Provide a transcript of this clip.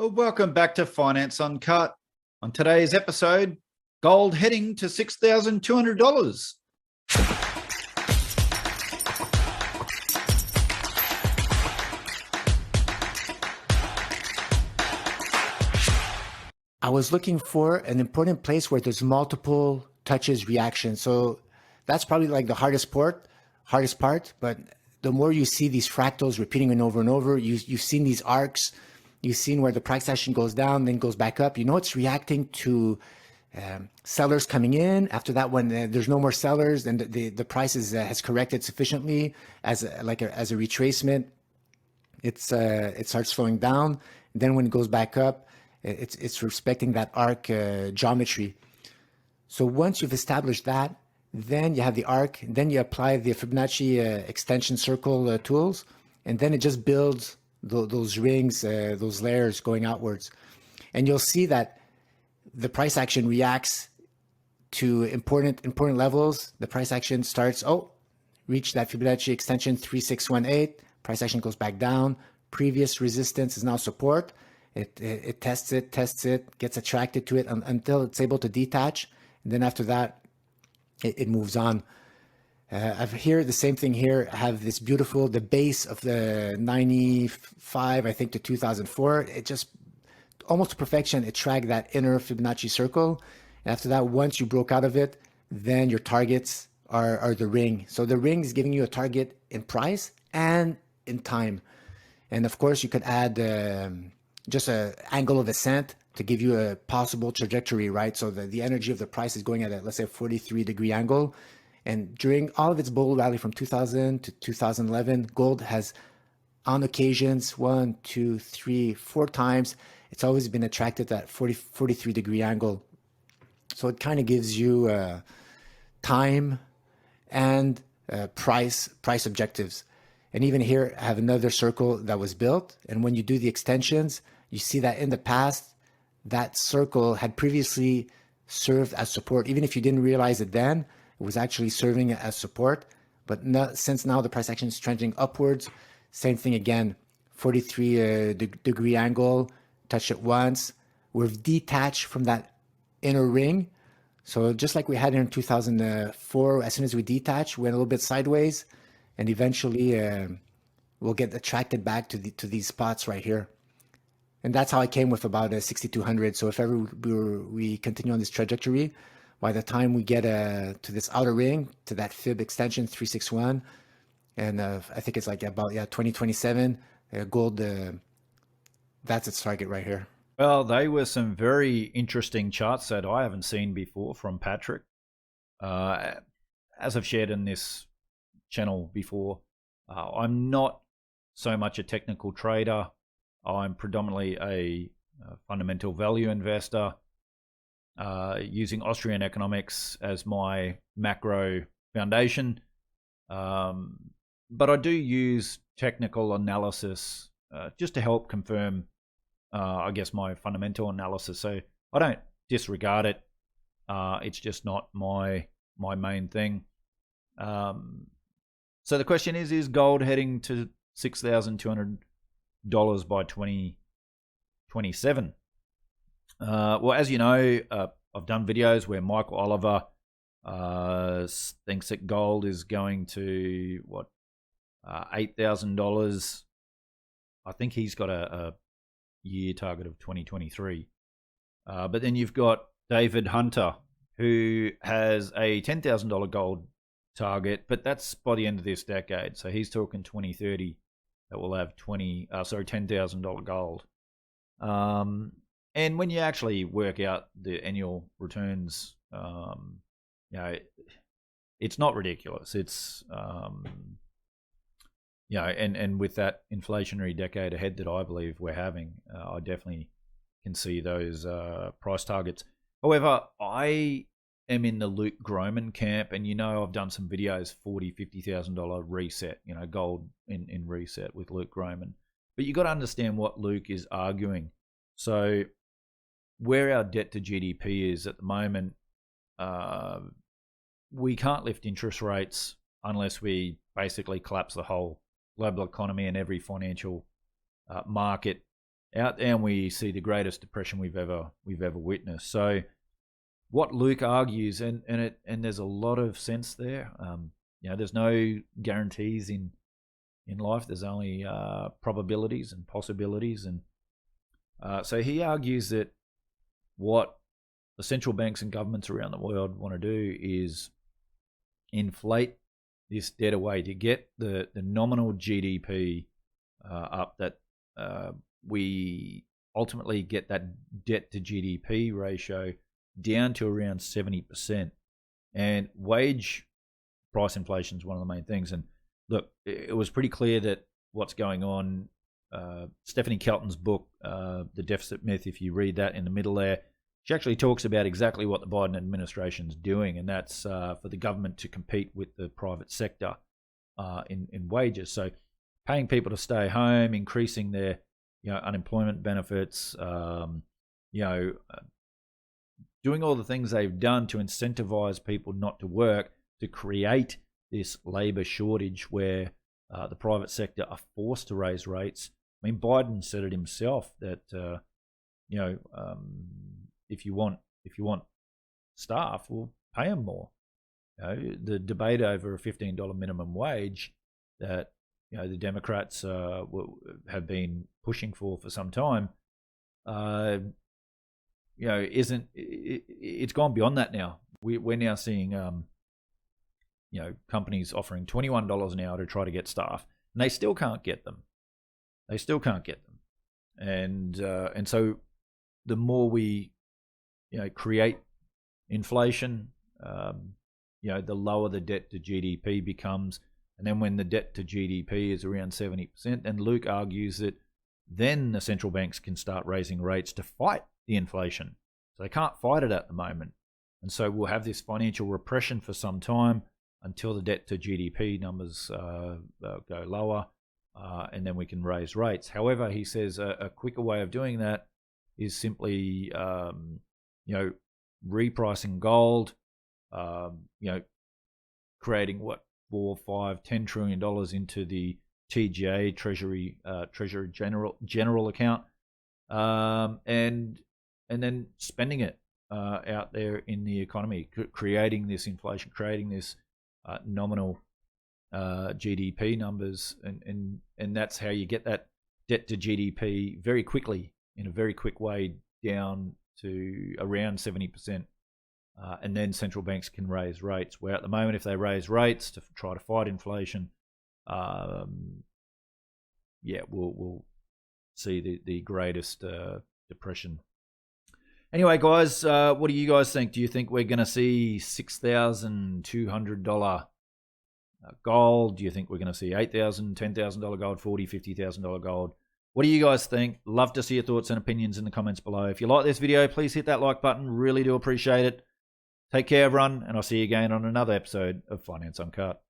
Well, welcome back to Finance Uncut. On today's episode, gold heading to $6,200. I was looking for an important place where there's multiple touches reaction. So that's probably like the hardest part. But the more you see these fractals repeating and over, you've seen these arcs. You've seen where the price action goes down, then goes back up. You know it's reacting to sellers coming in. After that, when there's no more sellers, then the price has corrected sufficiently as a retracement. It starts slowing down. Then when it goes back up, it's respecting that arc geometry. So once you've established that, then you have the arc, then you apply the Fibonacci extension circle tools, and then it just builds those rings, those layers going outwards. And you'll see that the price action reacts to important levels. The price action starts, reach that Fibonacci extension 3618, price action goes back down. Previous resistance is now support. It tests it, gets attracted to it until it's able to detach. And then after that, it moves on. I've here the same thing here. I have this beautiful, the base of the 95, I think, to 2004. It just almost to perfection. It tracked that inner Fibonacci circle. And after that, once you broke out of it, then your targets are the ring. So the ring is giving you a target in price and in time. And of course, you could add just an angle of ascent to give you a possible trajectory, right? So the energy of the price is going at a, let's say, a 43-degree angle. And during all of its bull rally from 2000 to 2011, gold has, on occasions, 1, 2, 3, 4 times, it's always been attracted to that 43-degree angle. So it kind of gives you time and price objectives. And even here, I have another circle that was built. And when you do the extensions, you see that in the past, that circle had previously served as support. Even if you didn't realize it then, it was actually serving as support. But since now the price action is trending upwards, same thing again, 43-degree angle, touch it once. We've detached from that inner ring. So just like we had in 2004, as soon as we detach, we went a little bit sideways. And eventually we'll get attracted back to these spots right here. And that's how I came with about a 6,200. So if ever we continue on this trajectory, by the time we get to this outer ring, to that fib extension 361, and I think it's like about 2027, gold, that's its target right here. Well, they were some very interesting charts that I haven't seen before from Patrick. As I've shared in this channel before, I'm not so much a technical trader. I'm predominantly a fundamental value investor, using Austrian economics as my macro foundation. But I do use technical analysis just to help confirm, I guess, my fundamental analysis. So I don't disregard it. It's just not my main thing. So the question is gold heading to $6,200 by 2027? Well, as you know, I've done videos where Michael Oliver thinks that gold is going to, $8,000. I think he's got a year target of 2023. But then you've got David Hunter, who has a $10,000 gold target, but that's by the end of this decade. So he's talking 2030 that will have $10,000 gold. And when you actually work out the annual returns, it's not ridiculous. It's and with that inflationary decade ahead that I believe we're having, I definitely can see those price targets. However, I am in the Luke Groman camp, and I've done some videos, $40,000-$50,000 reset, gold in reset with Luke Groman. But you got to understand what Luke is arguing. So where our debt to GDP is at the moment, we can't lift interest rates unless we basically collapse the whole global economy and every financial market out there, and we see the greatest depression we've ever witnessed. So what Luke argues, and there's a lot of sense there. There's no guarantees in life. There's only probabilities and possibilities, and so he argues that what the central banks and governments around the world want to do is inflate this debt away to get the nominal GDP up, that we ultimately get that debt to GDP ratio down to around 70%. And wage price inflation is one of the main things. And look, it was pretty clear that what's going on, Stephanie Kelton's book, The Deficit Myth, if you read that in the middle there, she actually talks about exactly what the Biden administration's doing, and that's for the government to compete with the private sector in wages. So paying people to stay home, increasing their unemployment benefits, doing all the things they've done to incentivize people not to work, to create this labor shortage where the private sector are forced to raise rates. I mean, Biden said it himself that if you want staff, we'll pay them more. The debate over a $15 minimum wage that the Democrats have been pushing for some time, it's gone beyond that now. We're now seeing companies offering $21 an hour to try to get staff, and they still can't get them. And so the more we create inflation, the lower the debt to GDP becomes. And then when the debt to GDP is around 70%, and Luke argues that then the central banks can start raising rates to fight the inflation. So they can't fight it at the moment. And so we'll have this financial repression for some time until the debt to GDP numbers go lower, and then we can raise rates. However, he says a quicker way of doing that is simply repricing gold, creating what, $4, $5, $10 trillion into the TGA Treasury General account, and then spending it out there in the economy, creating this inflation, creating this nominal GDP numbers, and that's how you get that debt to GDP very quickly, in a very quick way, down to around 70%. And then central banks can raise rates, where at the moment, if they raise rates to try to fight inflation, we'll see the greatest depression. Anyway, guys, what do you guys think? Do you think we're going to see $6,200 gold? Do you think we're going to see $8,000, $10,000 gold, $40,000, $50,000 gold? What do you guys think? Love to see your thoughts and opinions in the comments below. If you like this video, please hit that like button. Really do appreciate it. Take care, everyone, and I'll see you again on another episode of Finance Uncut.